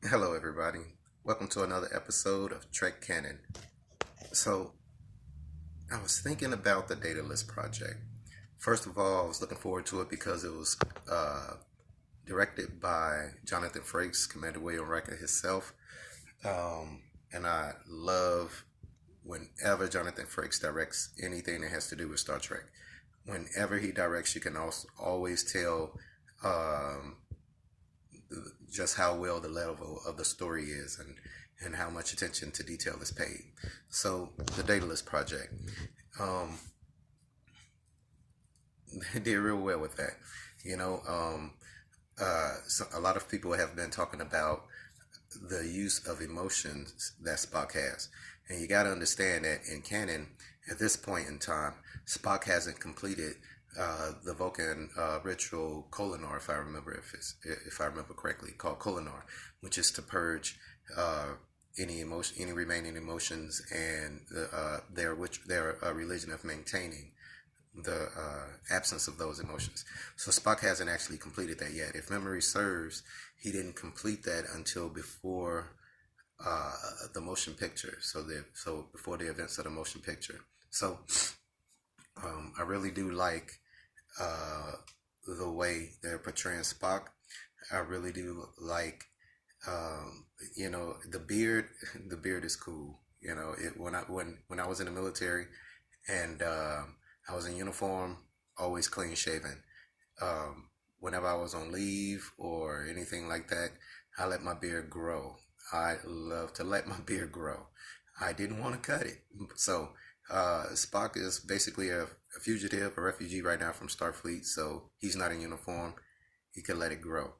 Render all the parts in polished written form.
Hello, everybody. Welcome to another episode of Trek Canon. So, I was thinking about the Daedalus project. First of all, I was looking forward to it because it was directed by Jonathan Frakes, Commander William Riker himself. And I love whenever Jonathan Frakes directs anything that has to do with Star Trek. Whenever he directs, you can also always tell um, just how well the level of the story is and how much attention to detail is paid. So the Daedalus project, um, they did real well with that. You know, so a lot of people have been talking about the use of emotions that Spock has. And you got to understand that in canon, at this point in time, Spock hasn't completed the Vulcan ritual Kolinar, if I remember correctly, called Kolinar, which is to purge any remaining emotions and their religion of maintaining the absence of those emotions. So Spock hasn't actually completed that yet. If memory serves, he didn't complete that until before the motion picture. So before the events of the motion picture. So I really do like uh, the way they're portraying Spock. I really do like the beard. The beard is cool. When I was in the military and I was in uniform, always clean shaven. Whenever I was on leave or anything like that, I let my beard grow. I love to let my beard grow. I didn't want to cut it. So Spock is basically a fugitive, a refugee right now from Starfleet. So he's not in uniform. He could let it grow.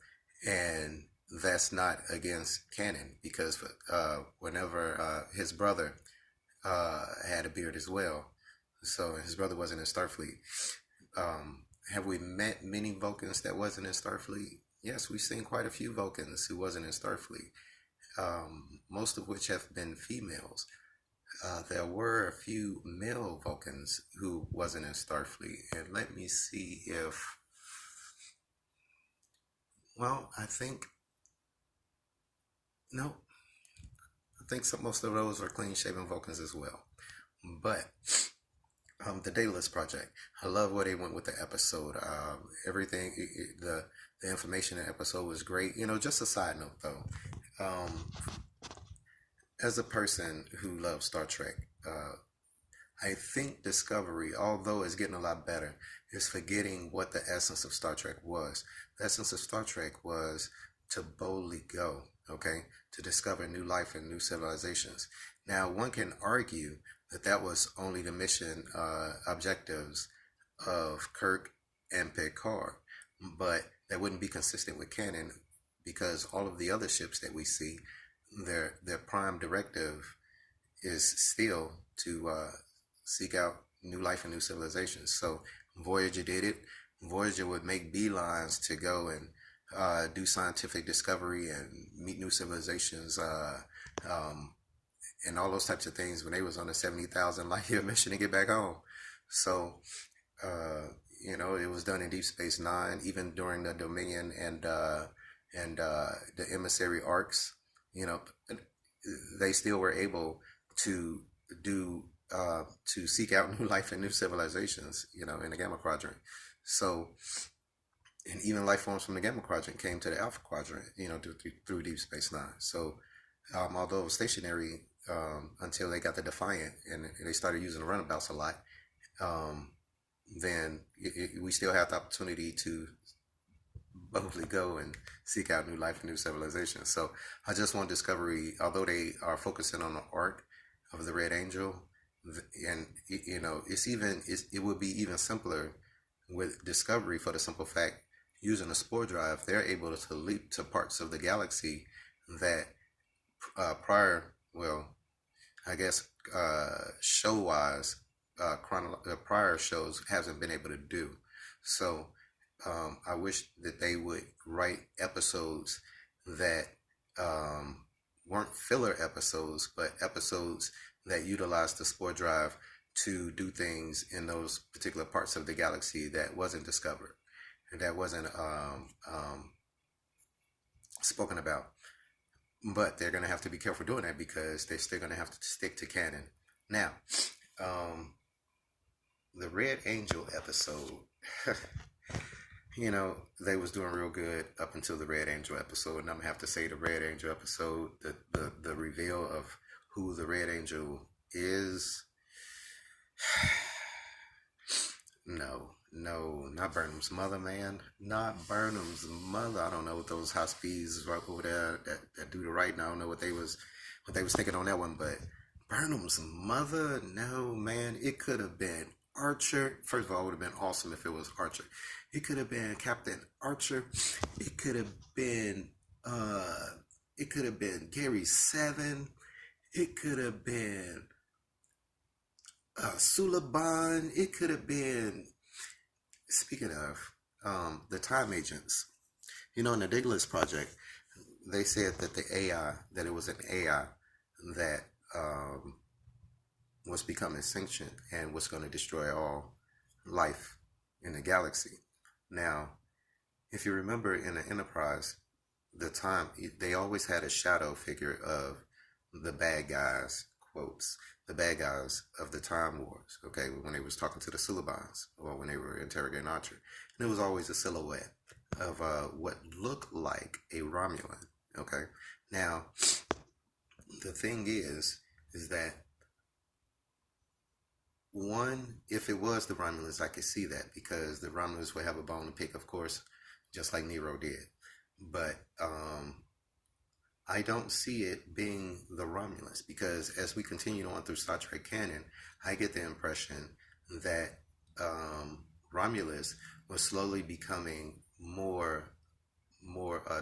And that's not against canon because whenever his brother had a beard as well, so his brother wasn't in Starfleet. Have we met many Vulcans that wasn't in Starfleet? Yes, we've seen quite a few Vulcans who wasn't in Starfleet, most of which have been females. There were a few male Vulcans who wasn't in Starfleet, and let me see if. Well, I think no. I think most of those are clean-shaven Vulcans as well. But the Daedalus project, I love where they went with the episode. Everything, the information in the episode was great. Just a side note though, um, as a person who loves Star Trek, I think Discovery, although it's getting a lot better, is forgetting what the essence of Star Trek was. The essence of Star Trek was to boldly go, okay, to discover new life and new civilizations. Now, one can argue that that was only the mission objectives of Kirk and Picard, but that wouldn't be consistent with canon because all of the other ships that we see, their prime directive is still to seek out new life and new civilizations. So Voyager did it. Voyager would make beelines to go and do scientific discovery and meet new civilizations um, and all those types of things when they was on a 70,000 light year mission to get back home. So, uh, it was done in Deep Space Nine, even during the Dominion and the emissary arcs. You know, they still were able to do to seek out new life and new civilizations. In the Gamma Quadrant. So, and even life forms from the Gamma Quadrant came to the Alpha Quadrant. Through Deep Space Nine. So, although it was stationary until they got the Defiant and they started using the runabouts a lot, um, then we still have the opportunity to boldly go and seek out new life and new civilizations. So I just want Discovery, although they are focusing on the arc of the Red Angel, and it would be even simpler with Discovery for the simple fact using a spore drive, they're able to leap to parts of the galaxy that prior, well, I guess show wise, prior shows hasn't been able to do. So I wish that they would write episodes that weren't filler episodes, but episodes that utilize the spore drive to do things in those particular parts of the galaxy that wasn't discovered and that wasn't spoken about. but they're going to have to be careful doing that because they're still going to have to stick to canon. Now, um, the Red Angel episode, they was doing real good up until the Red Angel episode, and I'm gonna have to say the Red Angel episode, the reveal of who the Red Angel is. No, not Burnham's mother, man. Not Burnham's mother. I don't know what those high speeds right over there that do the writing. I don't know what they was thinking on that one, but Burnham's mother, no, man. It could have been Archer. First of all, it would have been awesome if it was Archer. It could have been Captain Archer. It could have been Gary Seven. It could have been Suliban. It could have been, speaking of the time agents, in the Daedalus project, they said that that it was an AI that was becoming sentient and was going to destroy all life in the galaxy. Now, if you remember in the Enterprise, they always had a shadow figure of the bad guys, quotes, the bad guys of the Time Wars, okay, when they was talking to the Sulibans or when they were interrogating Archer. And it was always a silhouette of what looked like a Romulan, okay? Now, the thing is that one, if it was the Romulans, I could see that because the Romulans would have a bone to pick, of course, just like Nero did. But I don't see it being the Romulans because as we continue on through Star Trek canon, I get the impression that Romulus was slowly becoming more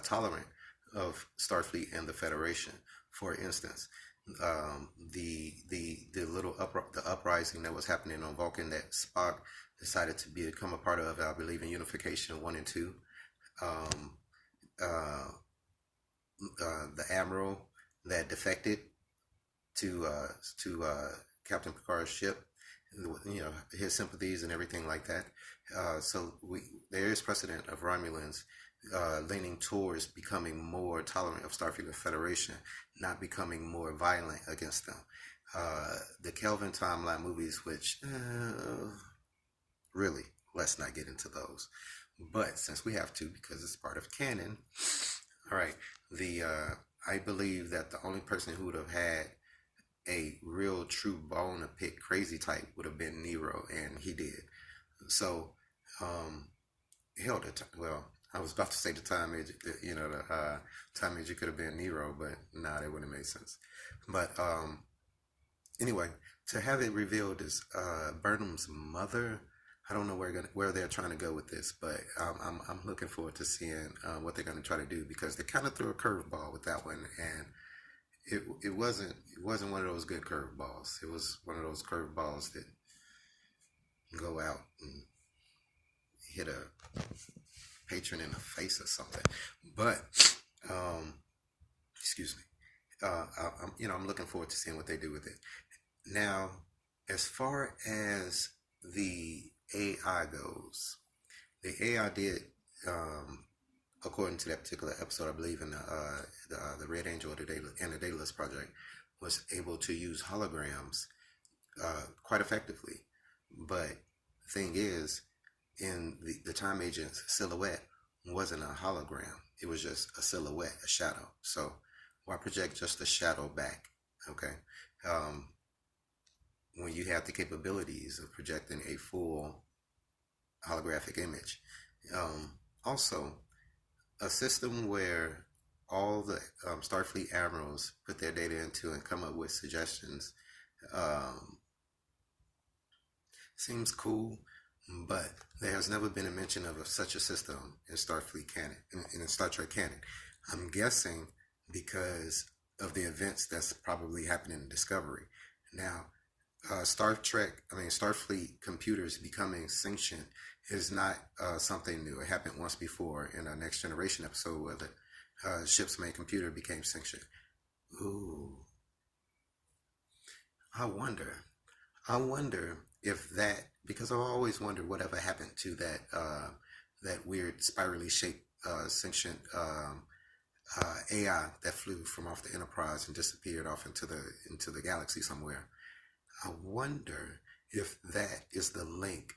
tolerant of Starfleet and the Federation. For instance, the little uprising that was happening on Vulcan that Spock decided to become a part of, I believe in Unification 1 and 2. The admiral that defected to Captain Picard's ship, his sympathies and everything like that. So there is precedent of Romulans leaning towards becoming more tolerant of Starfleet and Federation, not becoming more violent against them. The Kelvin timeline movies, which really, let's not get into those. But since we have to, because it's part of canon, all right. I believe that the only person who would have had a real true bone to pick crazy type would have been Nero, and he did. So, well, I was about to say the time agent, the time agent could have been Nero, but nah, that wouldn't have made sense. But anyway, to have it revealed as Burnham's mother, I don't know where they're trying to go with this, but I'm looking forward to seeing what they're going to try to do because they kind of threw a curveball with that one, and it wasn't one of those good curveballs. It was one of those curveballs that go out and hit a patron in the face or something. But excuse me, I'm looking forward to seeing what they do with it. Now, as far as the AI goes, the AI did, according to that particular episode, I believe in the Red Angel and the Daedalus project, was able to use holograms quite effectively. But the thing is, in the time agent's silhouette wasn't a hologram; it was just a silhouette, a shadow. So why project just a shadow back? Okay. When you have the capabilities of projecting a full holographic image. Also, a system where all the Starfleet admirals put their data into and come up with suggestions seems cool, but there has never been a mention of such a system in Starfleet canon, in Star Trek canon. I'm guessing because of the events that's probably happening in Discovery. Now, Starfleet computers becoming sentient is not something new. It happened once before in a Next Generation episode where the ship's main computer became sentient. Ooh. I wonder if that, because I've always wondered whatever happened to that weird spirally shaped sentient AI that flew from off the Enterprise and disappeared off into the galaxy somewhere. I wonder if that is the link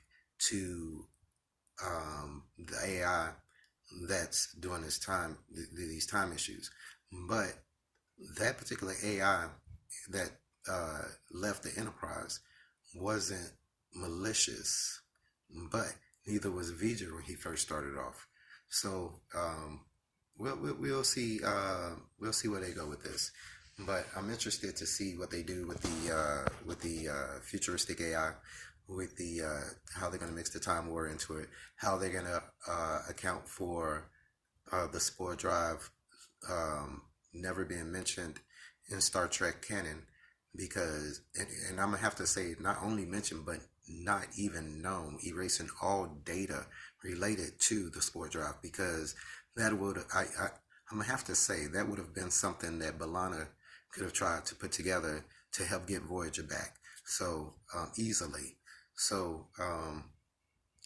to the AI that's doing these time issues. But that particular AI that left the Enterprise wasn't malicious, but neither was V'Ger when he first started off. So we'll see where they go with this. But I'm interested to see what they do with the futuristic AI, with the how they're going to mix the Time War into it, how they're going to account for the spore drive never being mentioned in Star Trek canon, because and I'm gonna have to say not only mentioned but not even known, erasing all data related to the spore drive, because that would I'm gonna have to say that would have been something that B'Elanna could have tried to put together to help get Voyager back so easily. So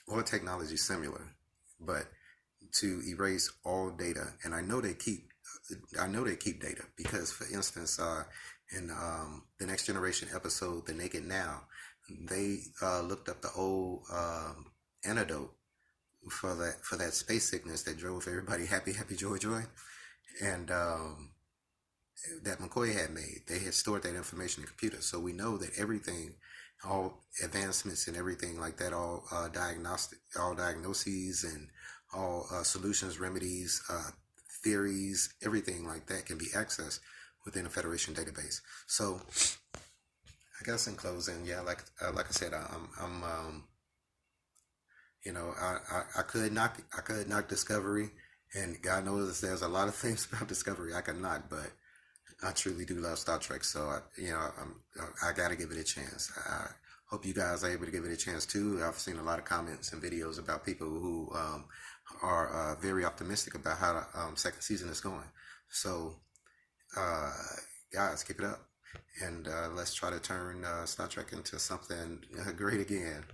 or technology similar, but to erase all data. And I know they keep data, because for instance in the Next Generation episode The Naked Now, they looked up the old antidote for that space sickness that drove everybody happy joy, and that McCoy had made. They had stored that information in computers, so we know that everything, all advancements and everything like that, all diagnoses and all solutions, remedies, theories, everything like that can be accessed within a Federation database. So I guess in closing, yeah, like I said, I'm you know, I could knock Discovery, and God knows there's a lot of things about Discovery I could knock, but I truly do love Star Trek, so I got to give it a chance. I hope you guys are able to give it a chance too. I've seen a lot of comments and videos about people who are very optimistic about how the second season is going. So, guys, keep it up, and let's try to turn Star Trek into something great again.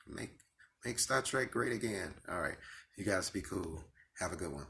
Make Star Trek great again. All right, you guys be cool. Have a good one.